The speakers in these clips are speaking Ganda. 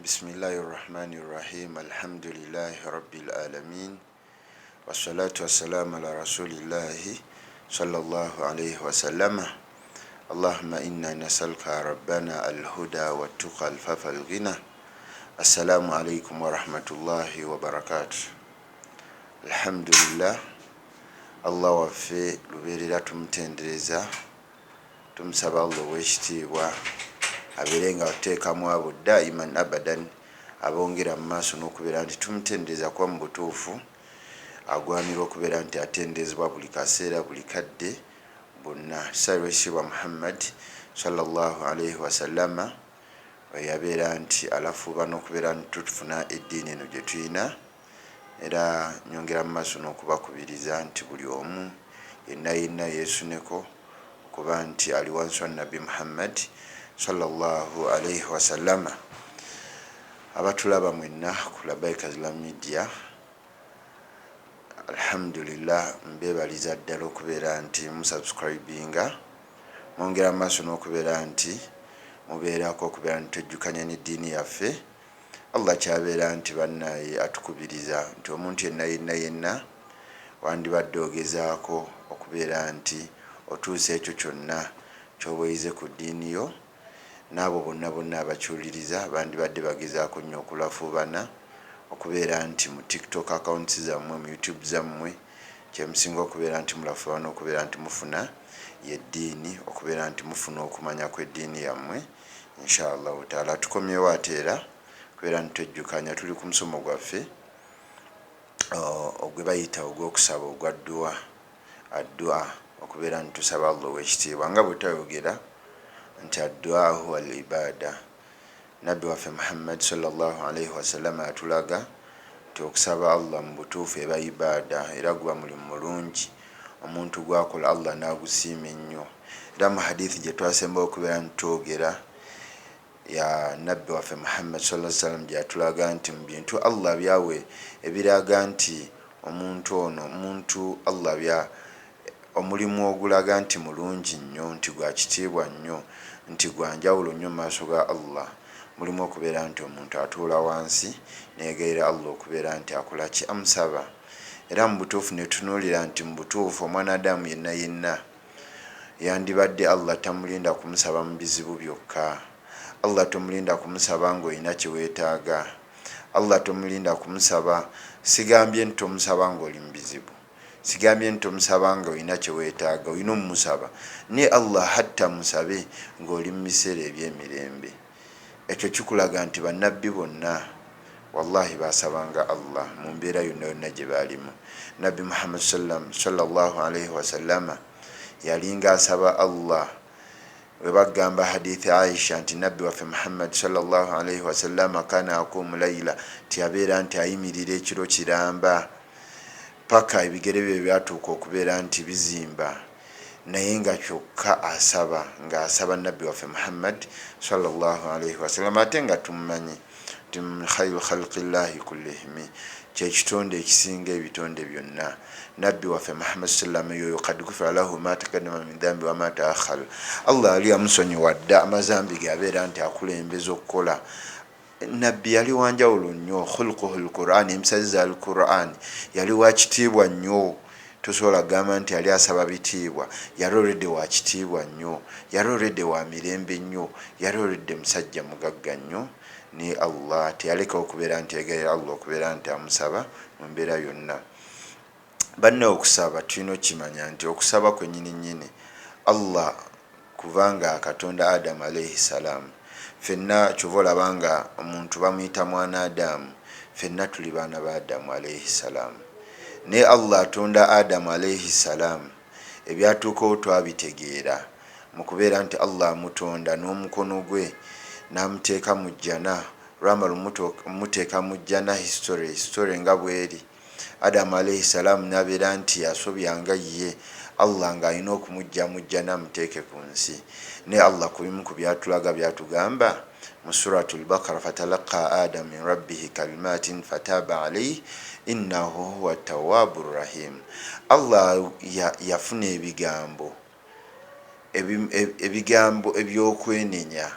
Bismillahirrahmanirrahim. Alhamdulillahi rabbil alamin. Wassalatu wassalamu ala rasulillahi sallallahu alayhi wa sallam. Allahumma inna nasaluka rabbana alhuda wattuqa alfafa alghina. Assalamu alaykum wa rahmatullahi wa barakatuh. Alhamdulillah, Allah waffe lubeerera tumutendereza, tumusaba Allah ow'ekitiibwa abeere nga oteekamu abo daiman abadan, abongera mu maaso n'okubeera nti tumutendereza kuba mu butuufu agwanirwa okubeera nti atendezebwa buli kaseera buli kadde bonna. Tusabira ekitiibwa Muhammad sallallahu alaihi wasallama yabeera nti alafuuba n'okubeera nti tutufuna eddiini eno gye tuyina, era nyongera mu maaso n'okubakubiriza nti buli omu yenna yeesuneko okuba nti ali wansi wa Nabbi Muhammad sallallahu alaihi wasallama. Abatulaba mwenna ku Labaika Islam Media, alhamdulillah, mbebaliza ddala okubeera nti musubscribinga, mwongera maaso n'okubeera nti mubeerako okubeera nti tujjukanya n'eddiini yaffe. Allah kyabeera nti bannaye atukubiriza nti omuntu yenna wandibadde ogezaako okubeera nti otuusa ekyo kyonna ky'obeeyize ku ddiini yo, n'abo bonna abakyuliriza bandibadde bagezaako nnyo okulafuubana okubeera nti mu TikTok accounts zammwe, mu YouTube zammwe, kyemusinga okubeera nti mulafuubana okubeera nti mufuna yeddiini, okubeera nti mufuna okumanya kw'eddiini yammwe. Inshallah taala tukomyewo ate era okubeera nti twejjukanya, tuli ku musomo gwaffe ogwe bayita ogw'okusaba ogwa addua, okubeera nti tusaba Allah ow'ekitiibwa nga bwe twayogera nti addua huwa al-ibada. Nabbi waffe Muhammad sallallahu alaihi wasallam atulaga nti okusaba Allah mu butuufu eba ibada, era guba mulimu mulungi omuntu gwakola Allah n'agusiima ennyo. Era mu hadithi gye twasembayo okubeera nti twogera ya Nabbi waffe Muhammad sallallahu alaihi wasallam gye atulaga nti mu bintu Allah byawe ebiraga nti omuntu Allah omulimu ogulaga nti mulungi nnyo, nti gwa kitiibwa nnyo, nti gwa njawulo nnyo mu maaso ga Allah, mulimu okubeera nti omuntu atuula wansi neegayira Allah okubeera nti akola ki, amusaba. Era mu butuufu ne tunuulira nti mu butuufu omwanadamu yenna yandibadde Allah tamulinda kumusaba mu bizibu byokka. Allah tomulinda kumusaba ng'olina kye weetaaga. Allah tomulinda kumusaba, sigambye nti tomusaba ng'oli mu bizibu, sigambye nti tomusaba ng'olina kye weetaaga, olina omusaba naye Allah hatta musabe ng'oli mu biseera eby'emirembe. Ekyo kikulaga nti bannabbi bonna wallahi basabanga Allah mu mbeera yonna gye baalimu. Nabbi Muhammad sallallahu alaihi wasallama yalinga asaba Allah. We bagamba hadithi Aisha nti Nabbi waffe Muhammad sallallahu alaihi wasallama kana akumu layla, tiyabeera nti ayimirira ekiro kiramba paka ebigere bye byatuuka okubeera nti bizimba, naye nga kyokka asaba, ng'asaba Nabbi waffe Muhammad sallallahu alaihi wasallam. Ate nga tumumanyi nti khayru khalqillahi kullihim, kyekitonde ekisinga ebitonde byonna. Nabbi waffe Muhammad sallallahu alaihi wasallam yoyo kad gufira lahu ma taqaddama min dhanbi wa ma ta'akhkhara, Allah ali amusonyiwa dda amazambi ge abeera nti akulembeza okukola. Nabbi yali wanjawulo nnyo, khulquhul Qur'an, emisazi al Qur'an, yali wa kitiibwa nnyo. Tosobola gamba nti yali asaba bitiibwa, yali olredde wa kitiibwa nnyo, yali olredde wa mirembe nnyo, yali olredde musajja mugagga nnyo. Ni Allah teyaleka okubeera nti yegayira Allah okubeera nti amusaba mu mbeera yonna. Banne okusaba tulina okimanya nti okusaba kwennyini Allah, kubanga Katonda Adamu alaihi salam, ffenna kyova olaba nga omuntu bamuyita mwana Adamu, ffenna tuli baana ba Adamu alaihi salam. Naye Allah atonda Adamu alaihi salam, ebyatuukawo twabitegeera mu kubeera nti Allah amutonda n'omukono gwe n'amuteeka mu jjana, lwamala omuteeka mu jjana history nga bweri. Adamu alaihi salam n'abeera nti yasobyanga ye, Allah ng'alina okumujja mu jjana amuteeke ku nsi. Naye Allah ku bimu ku byatulaga byatugamba mu suratul Baqara, fatalaqa Adamu min rabbihi kalimatin fataba alayhi innahu huwa tawwabur rahim. Allah yafuna ebigambo ebyokwenenya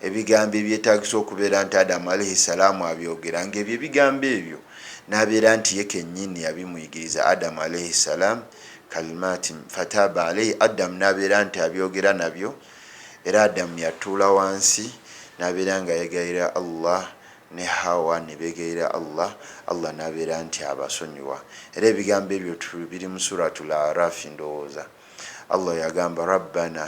ebigambo ebyetagisa okubeera nti adamu alaihi salaamu abyogera ngaebyo ebigambo ebyo nabeera nti ye kennyini yabimuyigiriza adamu alaihi salaam kalimati fataba alaihi. adamu nabeera nti abyogera nabyo era adamu yatuula wansi nabeera nga yegayira allah ne hawa nebegayira allah. allah nabeera nti abasonyiwa era ebigambo ebyo biri mu suratul arafi ndowooza. allah yagamba rabbana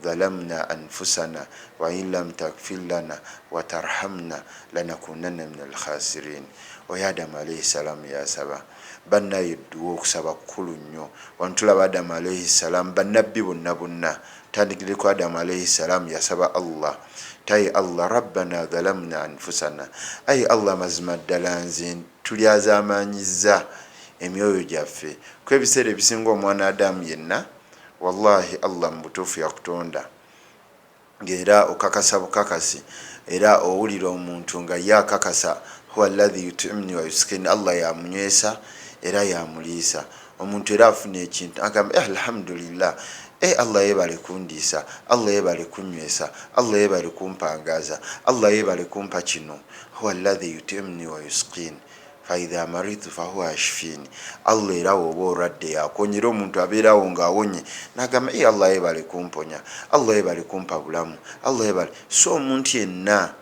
zalamna anfusana wa in lam takfir lana wa tarhamna lanakunanna min alkhasirin. oyo adamu alaihi salaamu yasaba bannaye edduwa okusaba kukulu nnyo. wantulaba adamu alaihi salaamu bannabbi bonna bonna tandikireko adamu alaihi salaamu yasaba allah tayi allah rabbana zalamna anfusana ayi allah mazima ddala nze tulyazamanyiza emyoyo gyaffe. ku ebiseera ebisinga omwana adamu yenna wallahi allah mubutuufu yakutonda ngaera okakasa bukakasi era owulira omuntu nga yakakasa huwa alladhi yutimni wa yuskini. allah yamunywesa era yamuliisa omuntu era afuna ekintu agamba alhamdulillah allah yebale kundiisa allah yebale kunywesa allah yebale kumpangaza allah yebale kumpa kino. huwa alladhi yutimni wa yuskini faidha maritu fahuwa ashfini. allah era woba olwadde yakonyera omuntu abeerawo ngaawonye nagamba allah yebale kumponya allah yebale kumpa bulamu allah yebale. so omuntu yenna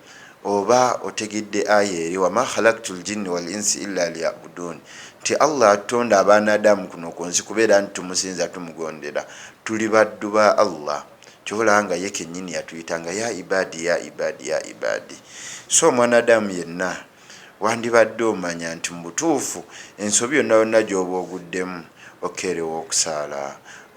oba otegedde aya eri wama khalaktu ljinni wal insi illa liyabudun ti allah atonda abaana adamu kuno kunsi kubeera nti tumusinza tumugondera tuli baddu ba allah kyolanga ye kennyini yatuyitanga ya ibadi ya ibadi ya ibadi. so omwana adamu yenna wandibadde omanya nti mubutuufu ensobi yonna yonna gyoba oguddemu okeerewa okusaala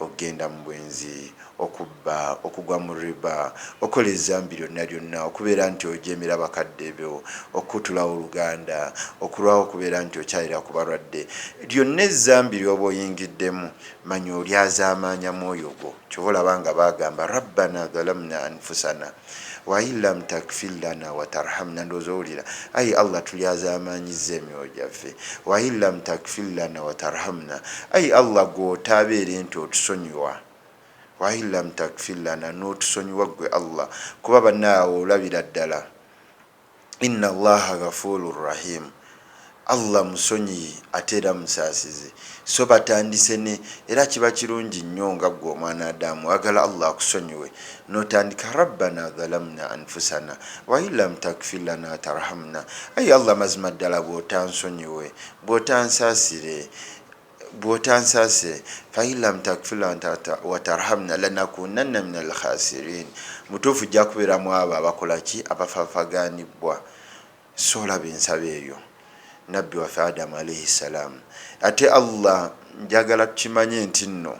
okgenda mu bwenzi okubba okugwa mu riba okola ezambi lyonna lyonna okubeera nti ojemera bakadde byo okutulawo oluganda okulwawo okubeera nti okyayira ku balwadde lyonna ezambi lyoba oyingiddemu manya olyazaamanya mwoyo gwo. kyoba olaba nga bagamba rabbana zalamna anfusana wa in lam takfir lana wa tarhamna. ndowooza owulira ayi allah tulyazamanyiza emyoyo gyaffe wa in lam takfir lana wa tarhamna ayi allah gw'otaabeere nti otusonyiwa wa in lam takfir lana n'otusonyiwa gwe allah kuba bannaawe olabira ddala inna allaha ghafurur rahim. allah musonyi ate era musaasizi. so batandise ne era kiba kirungi nnyo nga gwe omwana adamu agala allah akusonyiwe n'otandika rabbana zalamna anfusana wa in lam takfir lana tarhamna. ayi allah mazima ddala bw'otansonyiwe bw'otansaase fa in lam takfir lana wa tarhamna lanakunanna min alkhasirin. mutuufu jja kubeeramu abo abakolaki abafaafaganibwa. so olaba ensaba eyo nabbi waffe adamu alaihi salaamu. ate allah njagala tukimanye nti nno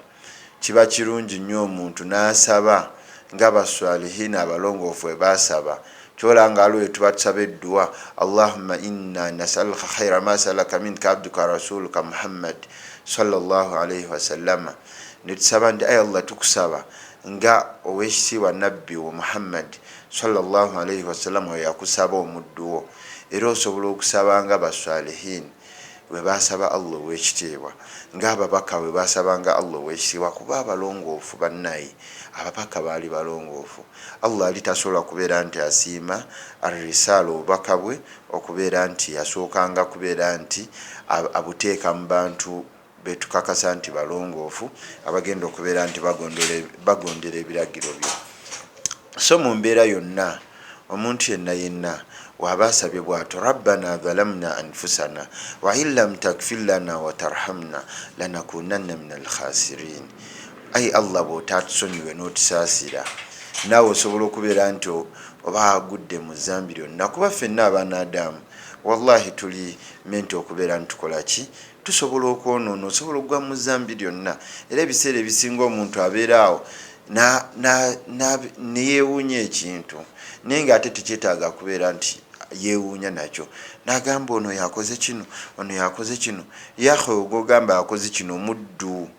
kiba kirungi nnyo omuntu n'asaba ng'abaswalihiina abalongoofu bwe baasaba. kyolanga aliwe tuba tusaba edduwa allahumma inna nasaluka khaira ma salaka minka abduka rasuluka muhammad sallallahu alaihi wasallama. netusaba nti ayi allah tukusaba nga owekitiibwa nabbi wo muhammad sallallahu alaihi wasallama we yakusaba omudduwo era osobola okusaba nga baswalihin bwe basaba allah owekitiibwa ng'ababaka bwe basaba nga allah owekitiibwa kuba abalongoofu bannayi ababaka baali balongoofu. allah ali tasobola kubeera nti asiima arisaala obubaka bwe okubeera nti yasookanga kubeera nti abuteeka mu bantu betukakasa nti balongoofu abagenda okubeera nti bagondera ebiragiro bye. so mu mbeera yonna omuntu yenna yenna waba asabye bw'atyo rabbana zalamna anfusana wa in lam takfir lana wa tarhamna lanakunanna min alkhasirin. ayi allah bw'otatusonyiwe n'otusaasira naawe osobola okubeera nti oba agudde mu zambi lyonna. kuba ffenna abaana adamu wallahi tuli menti okubeera nti tukola ki tusobola okwonoona osobola okugwa mu zambi lyonna. era ebiseera ebisinga omuntu abeeraawo neyeewuunya ekintu naye nga ate tekyetaaga kubeera nti yeewuunya nakyo n'agamba ono yakoze kino ono yakoze kino. yahe ogwogamba yakoze kino muddu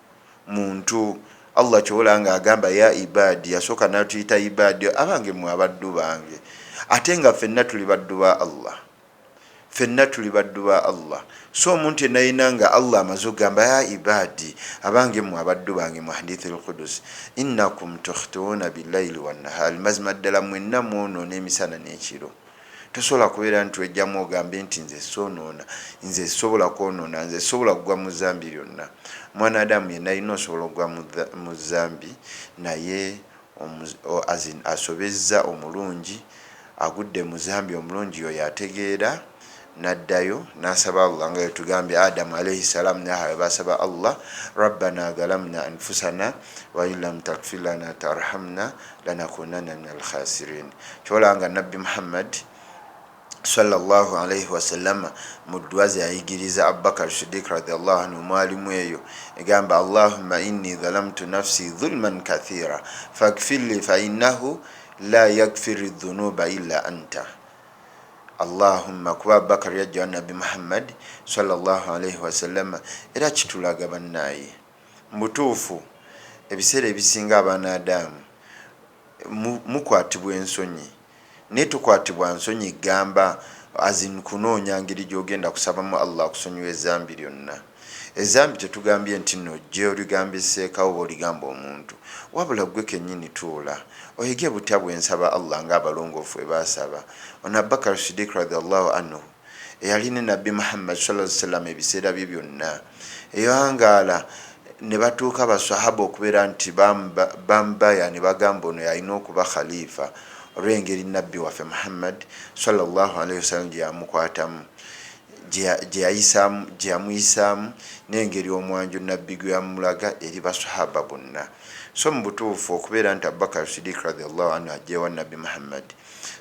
muntu. allah kyobola nga agamba ya ibadi yasooka natuyita ibadi abange mwe abaddu bange ate nga ffenna tuli baddu ba allah ffenna tuli baddu ba Allah. So omuntu yenayina nga Allah amaze okugamba ya ibadi abange mu abaddu bange mu hadithi al-Qudus innakum tukhtuuna billaili wannahari, mazima ddala mwenna mwonoona emisana n'ekiro. Tosobola kubeera nti wejjamu ogambe nti nze soonoona, nze sobola kwonoona, nze sobola kugwa mu zambi lyonna. Mwanadamu yenayina osobola okugwa mu zambi, naye asobezza omulungi agudde mu zambi omulungi oyo ategeera naddayo nasaba Allah nga yetugambye Adamu alayhi salam naye basaba Allah rabbana galamna anfusana wa illam taghfir lana tarhamna lanakunanna minal khasirin. Kyolanga Nabbi Muhammad sallallahu alayhi wasallam mu dduwa ze yayigiriza Abubakar Siddiq radiyallahu anhu mwalimu eyo egamba Allahumma inni zalamtu nafsi dhulman kathira faghfirli fa innahu la yaghfiru dhunuba illa anta. Allahumma, kuba Abubakar yajja Nabbi Muhammad sallallahu alayhi wasallam era kitulaga bannaye mutuufu ebiseera ebisinga abaana Adamu mukwatibwa ensonyi, naye tukwatibwa nsonyi gamba kunoonya ngeri gyogenda kusabamu Allah kusonyiwa ezambi lyonna. Ezambi tetugambye nti no gye oligamba esseekawo oba oligamba omuntu, wabula gwe kennyini tuula oyige butya bwensaba Allah ng'abalongoofu bwe baasaba. Ono Abubakar Siddiq radiyallahu anhu eyali ne Nabbi Muhammad sallallahu alaihi wasallam ebiseera bye byonna, eyangaala ne batuuka basahaba okubeera nti bambaya ne bagamba ono yalina okuba khalifa olw'engeri Nabbi waffe Muhammad sallallahu alaihi wasallam gye yamukwatamu, gye yamuyisaamu n'engeri omwanju Nabbi gwe yamulaga eri basahaba bonna. So mu butuufu okubeera nti Abubakar Siddiq radiyallahu anhu ajjeewa Nabbi Muhammad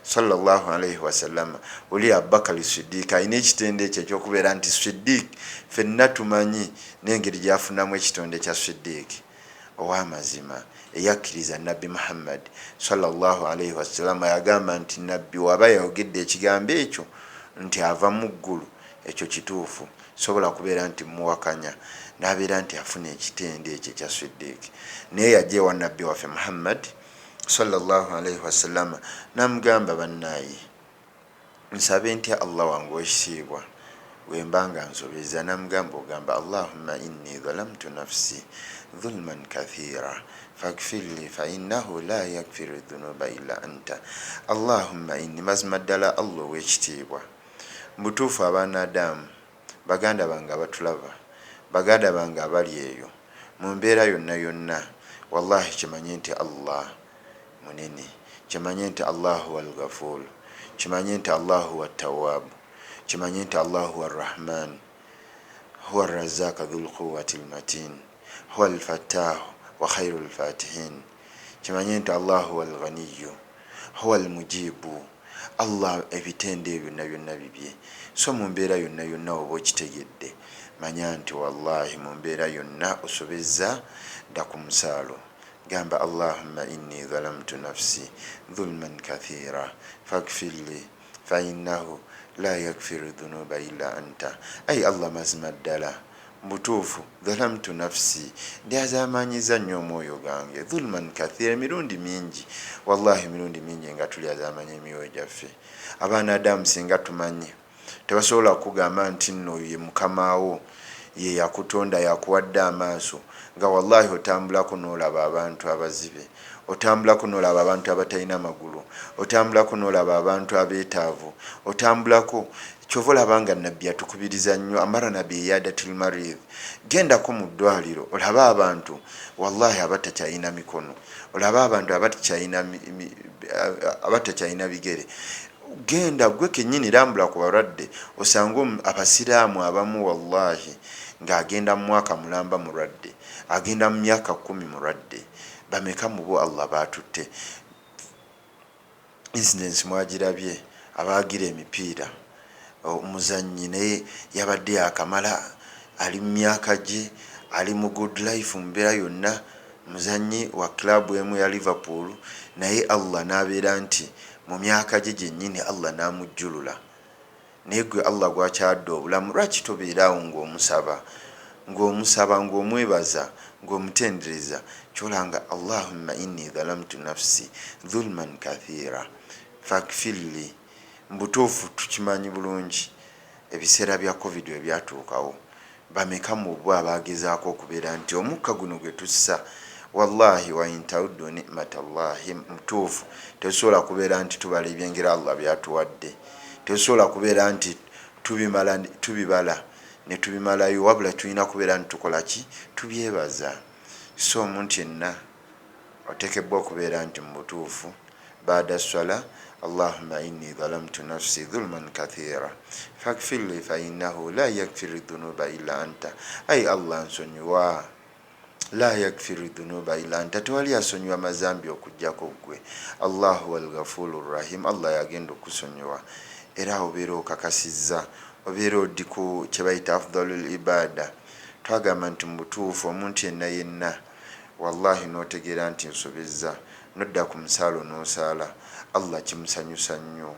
sallallahu alaihi wasallam, oli Abubakar Siddiq alina ekitende ekyo ekyokubeera nti Siddiq ffenna tumanyi n'engeri gyafunamu ekitonde kya Siddiq ow'amazima eyakkiriza Nabbi Muhammad sallallahu alaihi wasallam. Yagamba nti Nabbi waba yayogedde ekigambo ekyo nti ava mu ggulu, ekyo kituufu, sobola kubeera nti muwakanya, n'abeera nti afuna ekitende ekyo ekya Siddiq. Naye yajjeewa Nabbi waffe Muhammad sallallahu alaihi wasallam namugamba bannaaye nsabe ntya Allah wange w'ekitiibwa wembanga nsobeza. Namugamba ogamba Allahumma inni zalamtu nafsi dhulman kathira faghfirli fa innahu la yaghfiru dhunuba illa anta. Allahumma inni, mazima ddala Allah w'ekitiibwa mutuufu abaana Adamu baganda bange abatulaba, baganda bange abali eyo mu mbeera yonna yonna, wallahi kimanye nti Allah munene, kimanye nti Allahu wal Ghafur, kimanye nti Allahu wat Tawwab, kimanye nti Allahu war Rahman, huwa ar-Razzaq dhul quwwati al-matin, huwa al-Fattah wa khairul fatihin, kimanye nti Allahu wal Ghaniy, huwa al-Mujibu. Allah ebitende byonna byonna bibye. So mu mbeera yonna yonna oba okitegedde manya nti wallahi mu mbeera yonna osobezza dda ku musaalo. Gamba Allahumma inni zalamtu nafsi dhulman kathira faghfirli fa innahu la yaghfiru dhunuba illa anta. Ay Allah, mazima ddala mutuufu zalamtu nafsi, ndyazamanyiza nnyo omwoyo gange dhulman kathira, emirundi mingi, wallahi emirundi mingi nga tulyazamanya emyoyo gyaffe. Abaana Adamu singa tumanye tebasobola kugamba nti nno ye mukamawo ye yakutonda yakuwadde amaaso, nga wallahi otambulako n'olaba abantu abazibe, otambulako n'olaba abantu abatalina magulu, otambulako n'olaba abantu abeetaavu, otambulako kyova olaba Nabbi yatukubiriza nnyo amarana biyadatil marid. Gendako mu ddwaliro olaba abantu wallahi abatakyalina mikono, olaba abantu abatakyalina bigere. Genda gwe kennyini lambula ku balwadde, osanga abasiraamu abamu wallahi ng'agenda mu mwaka mulamba mulwadde, agenda mu myaka 10 mulwadde. Bameka mu bo Allah batutte? Incidents mwagirabye, abaagira emipiira, omuzannyi naye yabadde yakamala, ali mu myaka gye, ali mu good life mu mbeera yonna, muzannyi wa club emu ya Liverpool, naye Allah n'abeera nti mu myaka gye gyennyini Allah n'amujjulula. Naye gwe Allah gwakyadde obulamu, lwaki tobeeraawo ng'omusaba ng'omwebaza ng'omutendereza kyolanga Allahumma inni dhalamtu nafsi dhulman kathira faghfirli. Mbutuufu tukimanyi bulungi ebiseera bya covid ebyatuukawo bameka mu bo abagezaako okubeera nti omukka guno gwe tussa wallahi wa intaudu nimatallahi mutuufu tetusobola kubeera nti tubala ebyengera Allah byatuwadde, tetusobola kubeera nti tubibala ne tubimalayo, wabula tulina kubeera nti tukola ki, tubyebaza. So omuntu yenna oteekebwa okubeera nti mu butuufu baada swala Allahumma inni dhalamtu nafsi dhulman kathira faghfir li fa innahu la yaghfiru dhunuba illa anta. Ai Allah nsonyiwa, la yaghfiru dhunuba illa anta, tewali asonyiwa mazambi okujjako gwe. Allahu wal ghafurur rahim, Allah yagenda okusonyiwa era obeera okakasizza, obeera odi ku kye bayita afdalul ibada. Twagamba nti mu butuufu omuntu yenna wallahi n'otegeera nti nsobezza nodda ku musaalo n'osaala Allah kimusanyusa nnyo.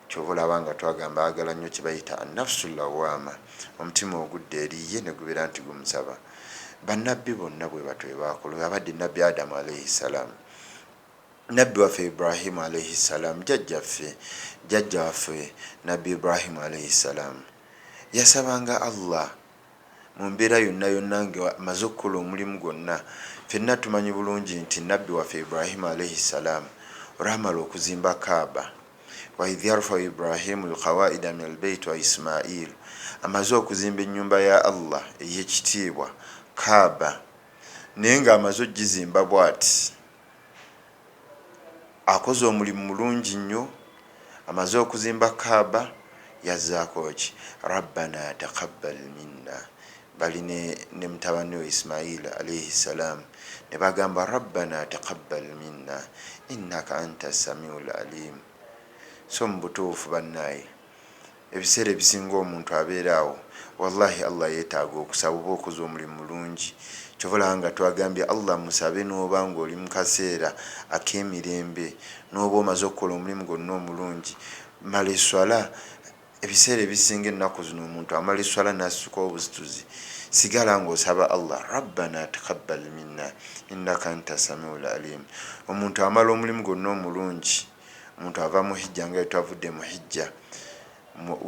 Kyova olaba nga twagamba agala nnyo kye bayita annafsul lawama, omutima ogudde eriye ne gubeera nti gumusaba. Bannabbi bonna bwe batwe bakola, abadde nabbi Adamu alayhi salaam, nabbi waffe Ibrahimu alayhi salaam, jjajja waffe nabbi Ibrahimu alayhi salaam yasabanga Allah mu mbeera yonna nga amaze okukola omulimu gwonna. Ffenna tumanyi bulungi nti nabbi waffe Ibrahimu alayhi salaam olwamala okuzimba Kaaba, wa idh yarfau Ibrahimu alqawaida min albayt wa Ismail, amaze okuzimba ennyumba ya Allah ey'ekitiibwa Kaaba, naye nga amaze ogizimba bw'ati akoze omulimu mulungi nnyo. Amaze okuzimba Kaaba yazzaako ki, rabbana taqabbal minna, bali ne mutabani we Ismail alayhi salaam ne bagamba rabbana taqabbal minna innaka anta samiul alim. So mu butuufu bannaye ebiseera ebisinga omuntu abeeraawo wallahi Allah yeetaaga okusaba oba okoze omulimu mulungi. Kyobola nga twagambye Allah musabe n'oba ng'oli mu kaseera ak'emirembe n'oba omaze okukola omulimu gwonna omulungi. Mala eswala, ebiseera ebisinga ennaku zino omuntu amala eswala n'assukawo obusituzi, sigala ng'osaba Allah rabbana taqabbal minna innaka anta samiul alim. Omuntu amala omulimu gwonna omulungi, omuntu ava mu hijja nga twavudde mu hijja,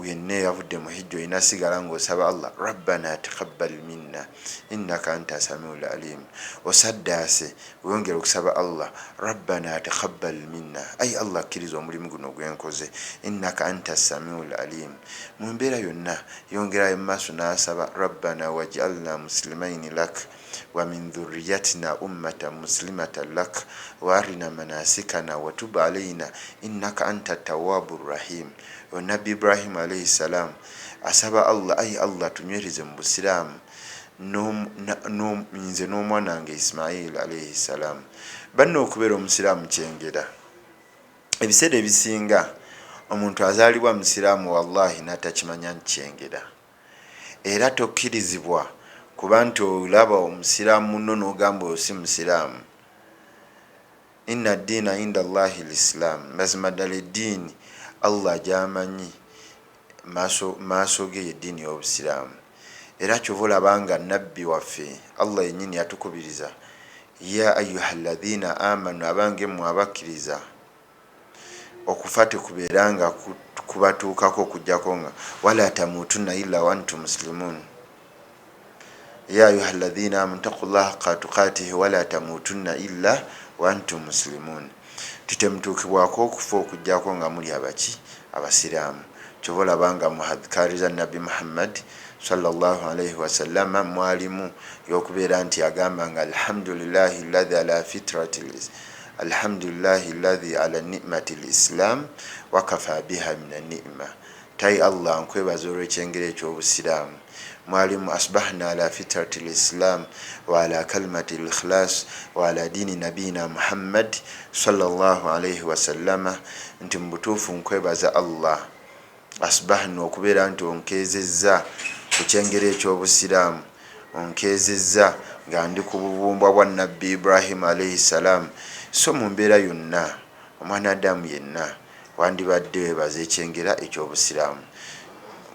yenna yavudde mu hijja olina sigala ng'osaba Allah rabbana taqabbal minna innaka anta samiul alim. Osaddaase weyongera okusaba Allah rabbana taqabbal minna, ai Allah kkiriza omulimu guno gwenkoze, innaka anta samiul alim. Mu mbeera yonna yongerayo mu maaso n'asaba rabbana waj'alna muslimaini lak wa min dhurriyatina ummatan muslimatan lak wa arina manasikana wa tub alayna innaka anta tawwabur rahim. Nabbi Ibrahim alayhi salaam asaba Allah, ai Allah tunywereze mu busiraamu nze n'omwana wange Ismail alayhi salaam. Banna okubeera omusiraamu kyengera. Ebiseera ebisinga omuntu azaalibwa musiraamu wallahi n'atakimanya nti kyengera, era tokkirizibwa kuba nti olaba omusiraamu muno n'ogamba osi musiraamu. Inna ddiina inda Allahi l'Islam, mazima ddala eddiini Allah gy'amanyi maaso ge y'eddiini y'obusiraamu. Era kyova olabanga nabbi waffe Allah yennyini yatukubiriza ya ayyuhalladhina amanu, abange mmwe abakkiriza, okufa tekubeera nga kubatuukako okujjako nga wala tamutunna illa wa antum muslimun. Ya ayyuhalladhina amanu taqullaha haqqa tuqatihi wala tamutunna illa wa antum muslimun. Titemutuukibwako okufa okujjako nga muli abaki, abasiraamu. Kyova olabanga mu adhkaari za Nabbi Muhammad sallallahu alayhi wasallama mwalimu y'okubeera nti agamba nga alhamdulillahi alladhi ala fitrati, alhamdulillahi alladhi ala ni'mati lislam wa kafa biha min an-ni'ma. Tai Allah nkwebaza olw'ekyengera eky'obusiraamu. Mwalimu asbahna ala fitrati lislam wa ala kalimati likhlas wa ala dini nabiyina Muhammad sallallahu alayhi wasallama, nti mu butuufu nkwebaza Allah asbahna okubeera nti onkezezza ku kyengera eky'obusiraamu, onkezezza nga ndi ku bubumbwa bwa nabbi Ibrahim alayhi salaam. So mu mbeera yonna omwana Adamu yenna wandibadde webaza ekyengera eky'obusiraamu,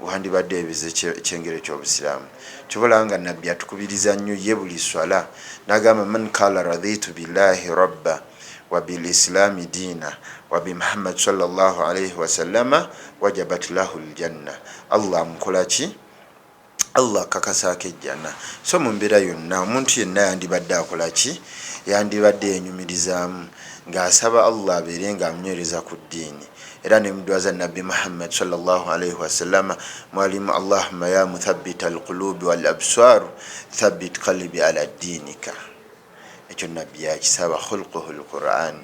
wandibadde webaza ekyengera eky'obusiraamu. Kyobola nga nabbi atukubiriza nnyo ye buli swala n'agamba man kala raditu billahi rabba wa bil islami dina wa bi Muhammad sallallahu alaihi wasallama wajabat lahu aljanna. Allah mukolaki, Allah kakasako ejjana. So mu mbeera yonna omuntu yenna yandibadde akolaki, yandibadde yenyumirizaamu ng'asaba Allah abeere nga amunywereza ku ddiini. Era ne mudwaza nabbi Muhammad sallallahu alaihi wasallama mwalimu Allahumma ya muthabbit alqulubi wal absar thabbit qalbi ala dinika. Ekyo nabbi yakisaba khulquhu alquran.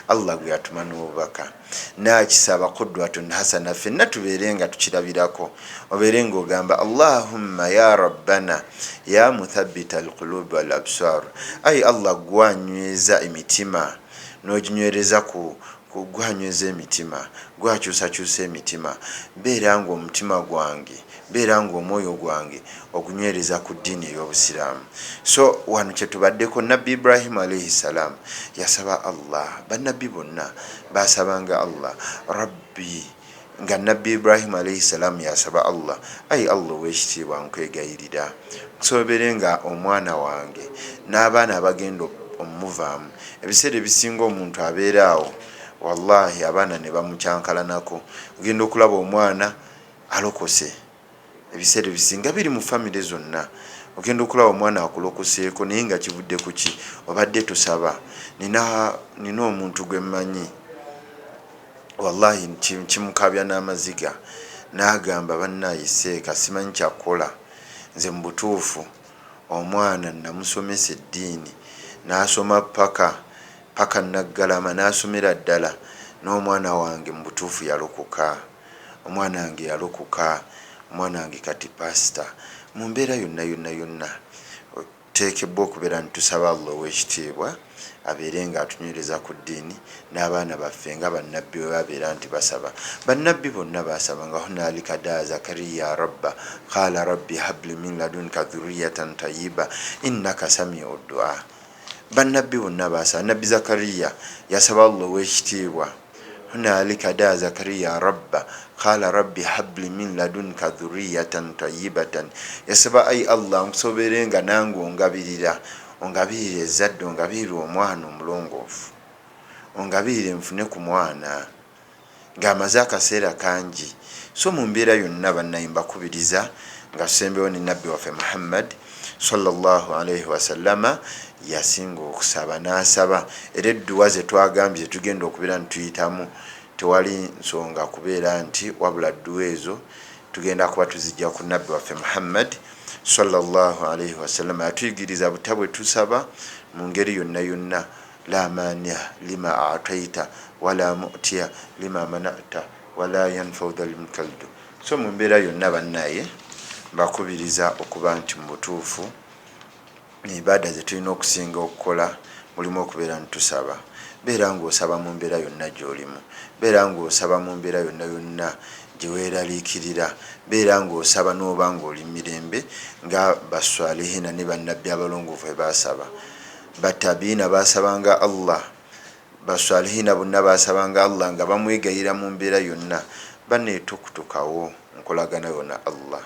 Allah gwe yatuma n'obubaka nakisaba qudwatun hasana, fenna tubeere nga tukirabirako, obeere nga ogamba Allahumma ya rabbana ya muthabbita alqulubi wal absar. Ai Allah gwanyweza emitima n'oginywereza ku gwanyweza emitima, gwakyusakyusa emitima. Beera nga omutima gwange, beera nga omwoyo gwange ogunywereza ku ddiini ey'obusiraamu. So wano kyetubaddeko nabbi Ibrahim alaihi salam yasaba Allah, bannabbi bonna basabanga Allah rabbi, nga nabbi Ibrahim alaihi salam yasaba Allah, ai Allah ow'ekitiibwa nkwegayirira nkusobere nga omwana wange n'abaana abagenda omuvaamu. Ebiseera ebisinga omuntu abeeraawo wallahi abaana ne bamukyankalanako, ogenda okulaba omwana alokose. Ebiseera ebisinga biri mu famire zonna, ogenda okulaba omwana akulokoseeko naye nga kivudde ku ki? Obadde tusaba. Nina omuntu gwe mmanyi wallahi kimukabya n'amaziga n'agamba bannayiseeka simanyi kyakukola, nze mu butuufu omwana namusomesa eddiini n'asoma paka naggalama n'asomera ddala, n'omwana wange mu butuufu yalokoka. Omwana wange yalokoka, omwana wange kati pasita. Mu mbeera yonna teekebwa okubeera nitusaba Allah ow'ekitiibwa abeere nga atunywereza ku ddiini, n'abaana baffe nga bannabbi bwe babeera nti basaba. Bannabbi bonna basabanga hunaalika daa Zakariya rabba qaala rabbi habli min ladunka dhurriyatan tayyiba innaka samiu du'a. Bannabbi bonna basaba. Nabbi Zakariya yasaba Allah ow'ekitiibwa hunaalika daa Zakariya rabba qaala rabbi habli min ladunka dhurriyatan tayyibatan. Yasaba ai Allah nkusobere nga nange ongabirira ezzadde, ongabirire omwana omulongoofu, ongabirire nfune ku mwana ng'amaze akaseera kangi. So mu mbeera yonna bannayimba kubiriza nga tusembewo ne nabbi waffe Muhammad sallallahu alaihi wasallama yasinga okusaba n'asaba. Era edduwa ze twagambye tugenda okubeera nituyitamu tewali nsonga kubeera nti wabula dduwa ezo tugenda kuba tuzijja ku nabbi waffe Muhammad sallallahu alaihi wasallam. Yatuyigiriza butabwe tusaba mu ngeri yonna la mania lima ataita wala mu'tiya lima manata wala yanfau dhal minkaldu. So mu mbeera yonna bannaye mbakubiriza okuba nti mu butuufu ibaada ze tulina okusinga okukola mulimu okubeera nitusaba. Beera ng'osaba mu mbeera yonna gy'olimu, beera ng'osaba mu mbeera yonna gye weeraliikirira, beera ng'osaba n'oba ng'oli mirembe nga baswalihina ne bannabbi abalongoofu bwe baasaba. Batabiina baasabanga Allah, baswalihina bonna baasabanga Allah nga bamwegayira mu mbeera yonna. Baneetukutukawo nkolagana yonna Allah,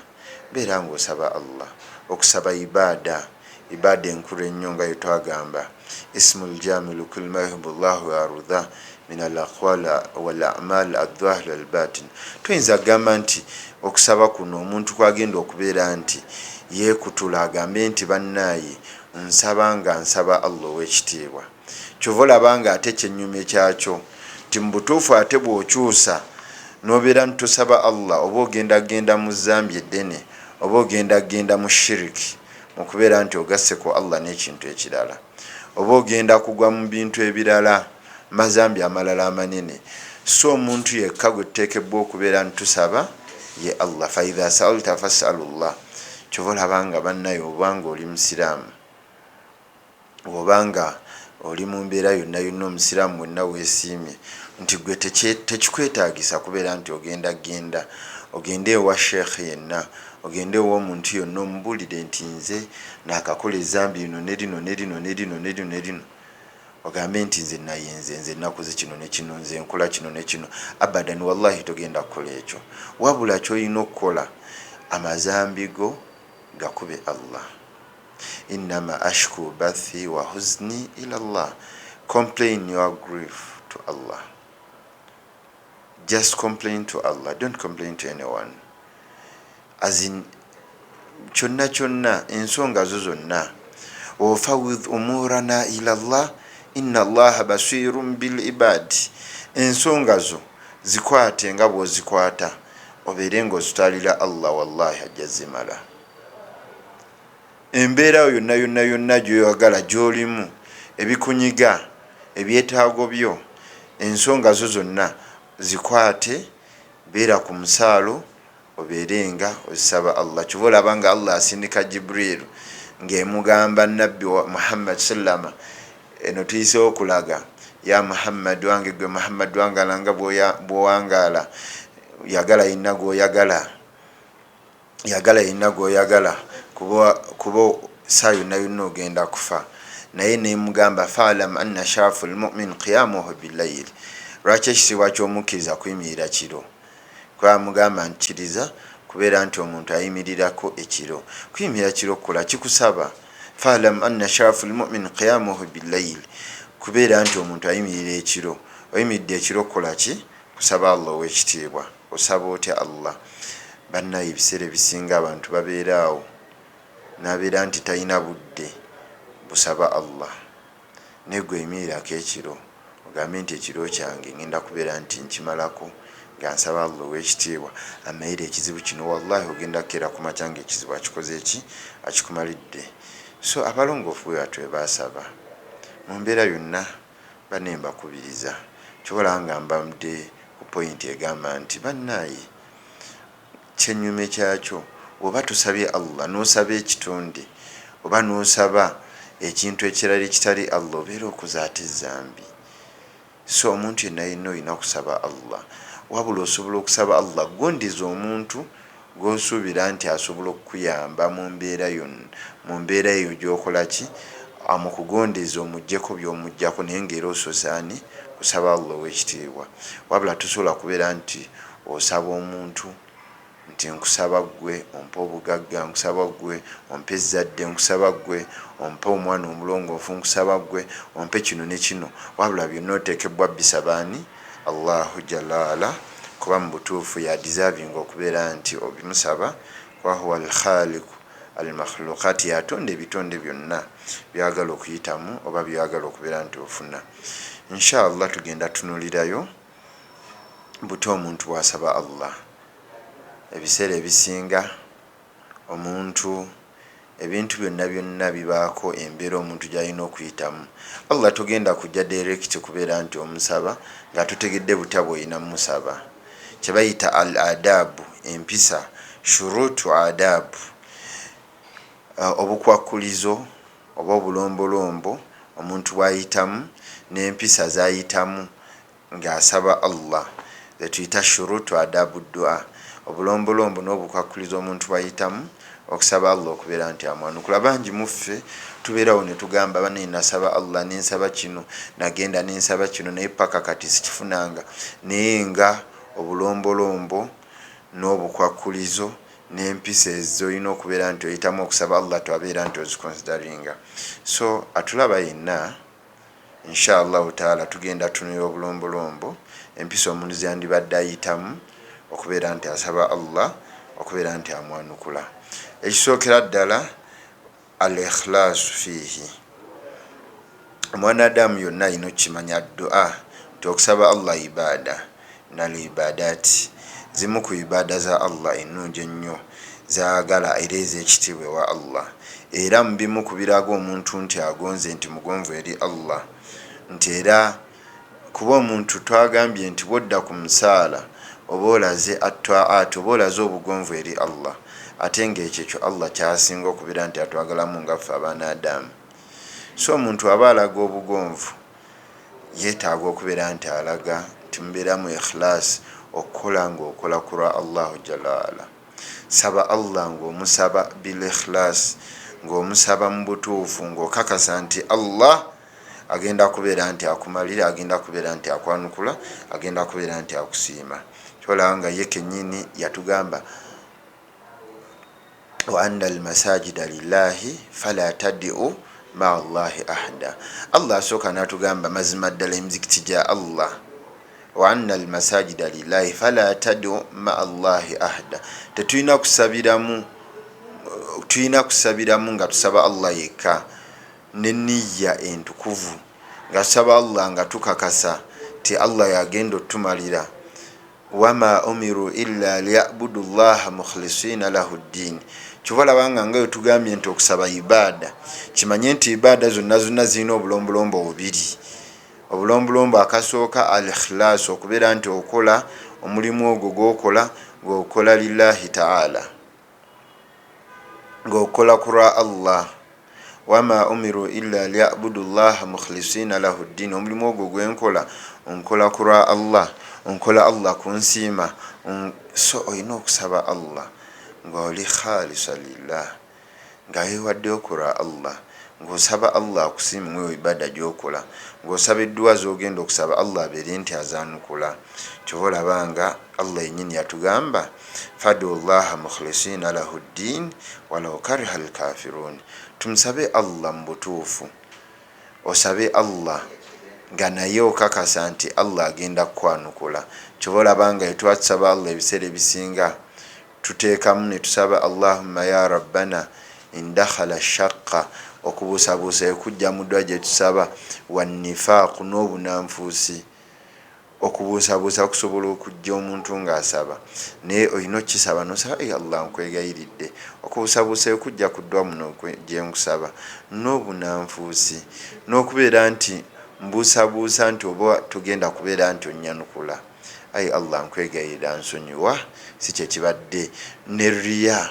beera ng'osaba Allah. Okusaba ibaada enkulu ennyo nga yetwagamba ismul jamilu kul ma yuhibbu Allahu wa yarda min al-aqwal wal a'mal adh-dhahir wal batin. Tuyinza kugamba nti okusaba kuno omuntu kwagenda okubeera nti yeekutula agambe nti bannaaye nsaba Allah ow'ekitiibwa. Kyova olabanga ate kyennyumye kyakyo nti mu butuufu ate bw'okyusa n'obeera nitusaba Allah, oba ogenda mu zambi eddene, oba ogenda mu shiriki okubeera nti ogasseko Allah n'ekintu ekirala, oba ogenda kugwa mu bintu ebirala, mazambi amalala amanene. So omuntu yekka gwe tuteekebwa okubeera nitusaba ye Allah. Fa idha sa'alta fas'alullah. Kyova olabanga bannaye obanga oli musiraamu, obanga oli mu mbeera yonna omusiraamu wenna weesiimye nti gwe tekikwetaagisa kubeera nti ogende ewa sheekh yenna, ogende ew'omuntu yonna omubulire nti nze naakakola ezambi lino ne lino, ogambe nti nze nayenze, nze nakoze kino ne kino, nze nkola kino ne kino. Abadan, wallahi togenda kukola ekyo. Wabula ky'olina okukola amazambi go gakube Allah. Innama ashku bathi wa huzni ila Allah. complain your grief to Allah. Just complain to Allah, don't complain to anyone. As in kyonna kyonna ensonga zo zonna wafawidh umurana ila Allah inna Allaha basirun bil ibad. Ensonga zo zikwate nga bw'ozikwata obeere ng'ozitwalira Allah, wallahi ajja zimala. Embeera yonna yonna yonna gy'oyagala gy'olimu, ebikunyiga, ebyetaago byo, ensonga zo zonna zikwate, beera ku musaalo obeere nga ozisaba Allah. Kyova olaba nga Allah asindika Jibril ng'emugamba nabbi wa Muhammad sallama, eno tuyiseewo okulaga, ya Muhammad wange, gwe Muhammad wangaala nga bw'owangaala, yagala yenna gw'oyagala, yagala yenna gw'oyagala, kuba saa yonna yonna ogenda kufa. Naye nemugamba fa'lam anna sharafu lmumin qiyamuhu billayl. Lwaki ekitiibwa ky'omukkiriza kuyimirira kiro? Kuba mugamba nkiriza kubeera nti omuntu ayimirirako ekiro. Kuyimirira kiro kukola kikusaba. Fa'lam anna sharafu lmumin qiyamuhu billayl, kubeera nti omuntu ayimirira ekiro. Oyimiridde ekiro kukola ki? Kusaba Allah ow'ekitiibwa. Osaba otya Allah? Bannaye ebiseera ebisinga abantu babeeraawo n'abeera nti talina budde busaba Allah. Naye gwe yimirirako ekiro ogambe nti ekiro kyange ngenda kubeera nti nkimalako nga nsaba Allah ow'ekitiibwa amayire ekizibu kino, wallahi ogenda kukeera ku makya ng'ekizibu akikoze eki, akikumalidde. So abalongoofu bwe batwe basaba mu mbeera yonna. Banne mbakubiriza, kyobola nga mbadde ku pointi egamba nti bannaye kyenyume kyakyo oba tusabye Allah n'osaba ekitonde oba n'osaba ekintu ekirala ekitali Allah, obeera okuzaata ezambi. So omuntu yenna yenna olina kusaba Allah, wabula osobola okusaba Allah gondiza omuntu gw'osuubira nti asobola okukuyamba mu mbeera eyo gy'okola ki, amukugondeza omuggyeko by'omuggyako, naye ng'era ososaani kusaba Allah ow'ekitiibwa. Wabula tosobola kubeera nti osaba omuntu nti nkusaba gwe ompe obugagga, nkusaba gwe ompe ezzadde, nkusaba gwe ompe omwana omulongoofu, nkusaba gwe ompe kino ne kino, wabula byonna oteekebwa bisabaani Allahu jalla ala, kuba mu butuufu ya deserving okubeera nti obimusaba. Wa huwa al-khaliqu al-makhluqati, yatonda ebitonde byonna byagala okuyitamu oba byagala okubeera nti ofuna. Inshallah tugenda tunulirayo buto omuntu bw'asaba Allah. Ebiseera ebisinga omuntu ebintu byonna byonna bibaako embeera omuntu gy'alina okuyitamu. Allah togenda kujja direct kubeera nti omusaba nga tutegedde butabo olina musaba. Kye bayita al adabu, empisa, shurutu adabu, obukwakulizo oba obulombolombo omuntu bw'ayitamu n'empisa z'ayitamu ng'asaba Allah, ze tuyita shurutu adabu dua. Obulombolombo n'obukwakulizo omuntu bw'ayitamu okusaba Allah okubeera nti amwanukula. Bangi muffe tubeerawo ne tugamba bane nasaba Allah nensaba kino, nagenda nensaba kino, naye paka kati sikifunanga. Naye nga obulombolombo n'obukwakulizo n'empisa ezo olina okubeera nti oyitamu okusaba Allah, twabeera nti oziconsideringa. So atulaba yenna inshallah taala tugenda tunira obulombolombo, empisa omuntu zandibadde ayitamu okubeera nti asaba Allah, okubeera nti amwanukula. Ekisookera ddala al-ikhlaasu fiihi. Omwanadamu yonna alina okukimanya dua nti okusaba Allah ibaada, nal ibadaati, zimu ku ibaada za Allah ennungi ennyo zaagala era ez'ekitiibwa ewa Allah. Era mu bimu ku biraga omuntu nti agonze nti mugonvu eri Allah, nti era kuba omuntu twagambye nti bwodda ku musaala oba olaze at-taat, oba olaze obugonvu eri Allah, ate ng'ekyo Allah kyasinga okubeera nti atwagalamu nga ffe abaana Adamu. So omuntu aba alaga obugonvu yeetaaga okubeera nti alaga nti mubeeramu ikhlaasi, okukola ng'okola ku lwa Allahu jalla ala. Saba Allah ng'omusaba bil ikhlaasi, ng'omusaba mu butuufu, ng'okakasa nti Allah agenda kubeera nti akumalira, agenda kubeera nti akwanukula, agenda kubeera nti akusiima. Kyolaba nga ye kennyini yatugamba wa anna almasajida lillahi fala tad'u maa Allahi ahada. Allah asooka n'atugamba mazima ddala emizikiti gya Allah, wa anna almasajida lillahi fala tadu maa Allahi ahada. Tetulina kusabiramu nga tusaba Allah yekka n'enniya entukuvu, nga tusaba Allah nga tukakasa ti Allah yagenda otumalira. Wama umiru illa liyabudu llaha mukhlisina lahu ddin. Kyova labanga nga wetugambye nti okusaba ibaada, kimanye nti ibaada zonna zonna zirina obulombulombo bubiri. Obulombulombo akasooka al ikhlas, okubeera nti okola omulimu ogwo gwokola ng'okola lillahi taala, ng'okola kura Allah. Wama umiru illa liyabudu llaha mukhlisina lahu ddin. Omulimu ogwo gwenkola onkola kura Allah, onkola Allah kunsiima. So olina okusaba Allah ng'oli khalisa lillah, nga weewadde okura Allah, ng'osaba Allah akusiima mweyo ibada gy'okola, ng'osaba edduwa z'ogenda okusaba Allah abeere nti azaanukula. Kyova olabanga Allah yennyini yatugamba fadu llaha mukhlisina lahu ddin walau kariha alkafirun. Tumusabe Allah mu butuufu, osabe Allah nga naye okakasa nti Allah agenda kukwanukula. Kyova olabanga etwatusaba Allah ebiseera ebisinga tuteekamu ne tusaba Allahumma ya rabbana indakhala shaqqa, okubuusabuusa ekujja mu ddwa gye tusaba, wannifaaku n'obunanfuusi, okubuusabuusa kusobola okujja omuntu ng'asaba naye olina okukisaba nosaba Allah nkwegayiridde, okubuusabuusa ekujja ku ddwa muno gye nkusaba, n'obunanfuusi n'okubeera nti mbuusabuusa nti oba tugenda kubeera nti onnyanukula. Allah nkwegayirira nsonyiwa, si kye kibadde. Ne riya,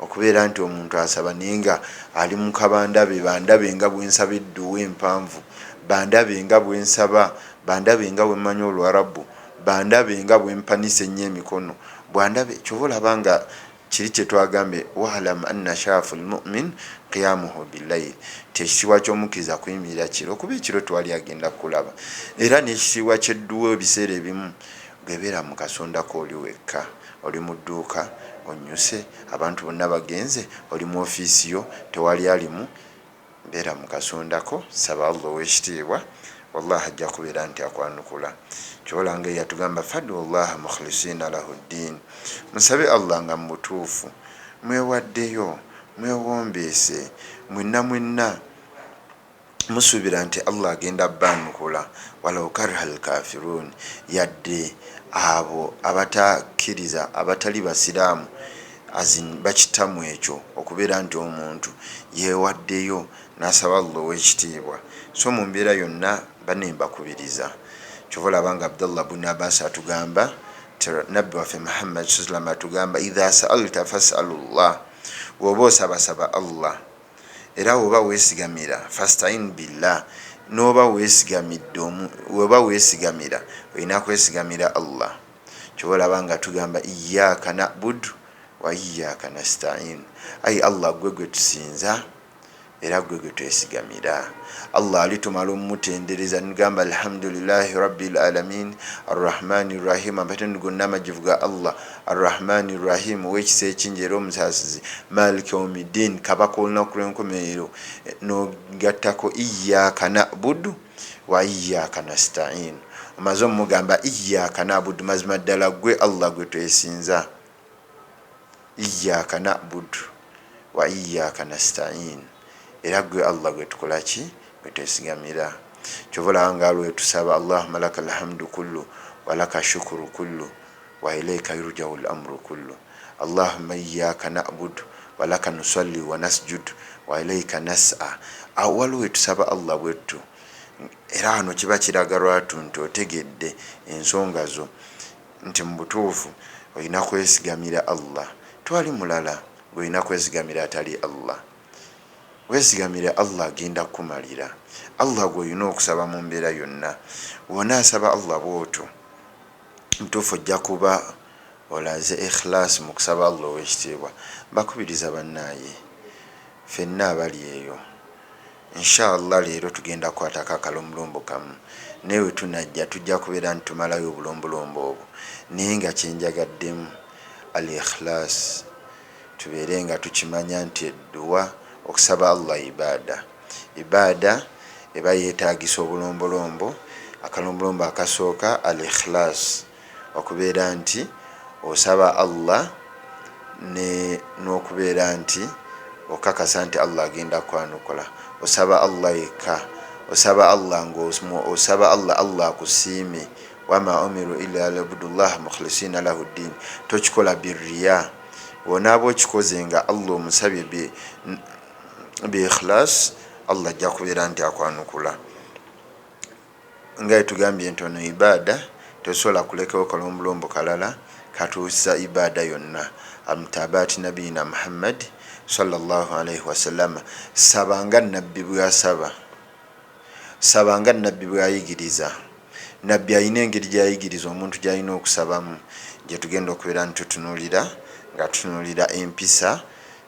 okubeera nti omuntu asaba naye nga ali mu kabandabe, bandabe nga bwensaba edduwa empanvu, bandabe nga bwensaba, bandabe nga bwemmanyi Olwarabu, bandabe nga bwempanisa ennyo emikono, bwandabe. Kyova olabanga kiri kye twagambye waalam anna shaafu lmumin qiyamuhu billayl, tekitiibwa ky'omukkiriza kuyimirira kiro, kuba ekiro twali agenda kulaba. Era n'ekitiibwa ky'edduwa ebiseera ebimu gebeera mu kasondako oli wekka, oli mu dduuka onyuse, abantu bonna bagenze, oli mu ofiisi yo tewali alimu, beera mu kasondako, saba Allah ow'ekitiibwa, wallahi ajja kubeera nti akwanukula. Kyolanga yatugamba fadu llaha mukhlisina lahu ddin, musabe Allah nga mu butuufu, mwewaddeyo, mwewombeese, mwenna musuubira nti Allah agenda bbanukula, walau kariha alkafirun, yadde abo abatakkiriza, abatali basiraamu bakitamu ekyo, okubeera nti omuntu yeewaddeyo n'asaba Allah ow'ekitiibwa. So mu mbeera yonna banemba-kubiriza. Kyova olabanga Abdullah bun Abbas atugamba, nabbi waffe Muhammad sallam atugamba idha sa'alta fas'alullah, woba osabasaba Allah, era woba weesigamira fastain billah, noba weesigamira olina kwesigamira Allah. Kyova olabanga tugamba iyyaka na'budu wa iyyaka nasta'in, ayi Allah gwe tusinza era gwe twesigamira. Allah alitumala omumutendereza nigamba alhamdulillahi rabbil alamin arrahmani rrahim, amatendo gonna amajivu ga Allah, arrahmani rrahim, ow'ekisa ekingi era omusaasizi, maliki yawmiddin, kabaka olunaku lw'enkomerero, nogattako iyyaka na'budu wa iyyaka nasta'in. Omaze omugamba iyyaka na'budu, mazima ddala gwe Allah gwe twesinza, iyyaka na'budu wa iyyaka nasta'in, era gwe Allah gwe tukola ki, gwe twesigamira. Kyova olabanga lwetusaba Allahumma laka alhamdu kullu wa laka shukuru kullu wa ilayka yurja'u al-amru kullu, Allahumma iyyaka na'budu wa laka nusalli wa nasjudu wa ilayka nas'a. Waliwo wetusaba Allah bwettu, era wano kiba kiraga lwatu nti otegedde ensonga zo, nti mu butuufu olina kwesigamira Allah, twali mulala gwolina kwesigamira atali Allah. Weesigamira Allah agenda kukumalira. Allah gwolina okusaba mu mbeera yonna. Wonaasaba Allah bw'otyo, mutuufu ojja kuba olaze ikhlas mu kusaba Allah ow'ekitiibwa. Bakubiriza bannaaye, ffenna abali eyo, inshallah leero tugenda kukwatako akalombolombo kamu, naye we tunajja tujja kubeera nti tumalayo obulombolombo obwo, naye nga kyenjagaddemu al ikhlas, tubeere nga tukimanya nti edduwa okusaba Allah ibaada. ibaada eba yeetagisa obulombolombo. Akalombolombo akasooka al ikhlas, okubeera nti osaba Allah n'okubeera nti okakasa nti Allah agenda kwanukula. Osaba Allah yekka, osaba Allah osaba Allah akusiime. Wama umiru illa liya'budullaha mukhlisina lahu ddin. Tokikola birriya. Onaaba okikoze nga Allah omusabye bi ikhlas, Allah ajja kubeera nti akwanukula. Nga tugambye nti ono ibaada tosobola kulekawo kalombolombo kalala katuusa ibaada yonna. Amutabaati nabiyina Muhammad sallallahu alaihi wasallam. Sabanga nabbi bwasaba, sabanga nabbi bwayigiriza. Nabbi alina engeri gyayigiriza omuntu gyalina okusabamu, gye tugenda okubeera nitutunuulira nga tutunuulira empisa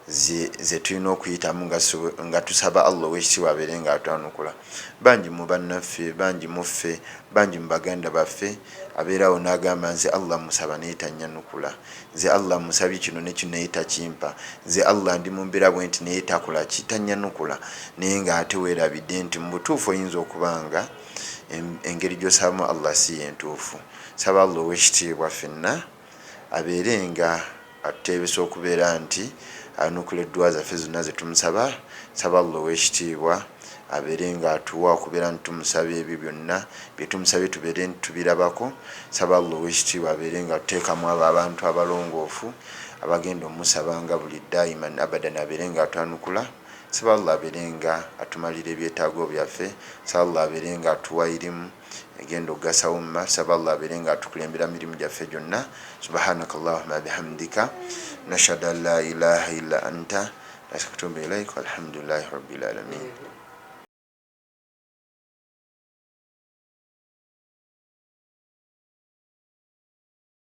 ze tulina okuyitamu nga tusaba Allah ow'ekitiibwa abeere nga atwanukula. Bangi mu bannaffe, bangi muffe, bangi mu baganda baffe abeerawo n'agamba nze Allah musaba naye tannyanukula, nze Allah musabye kino ne kino naye takimpa, nze Allah ndi mu mbeera bwe nti naye takola ki, tannyanukula. Naye ng'ate weerabidde nti mu butuufu oyinza okuba nga engeri gy'osabamu Allah si yentuufu. Saba Allah ow'ekitiibwa ffenna abeere nga atuteebesa okubeera nti anukula edduwa zaffe zonna zetumusaba. Saba Allah ow'ekitiibwa abeere nga atuwa okubeera nti tumusaba ebyo byonna byetumusabye tubeere nti tubirabako. Saba Allah ow'ekitiibwa abeere nga tuteekamu abo abantu abalongoofu abagenda omusabanga buli daiman abadan, abeere nga atwanukula. Saba Allah abeere nga atumalira ebyetaago byaffe. Saba Allah abeere nga atuwa irimu egenda okugasa umma. Saba Allah abeere nga atukulembera mirimu gyaffe gyonna. Subhanaka Allahumma bihamdika nashhadu an la ilaha illa anta nastaghfiruka ilaik walhamdulillahi rabbil alamin.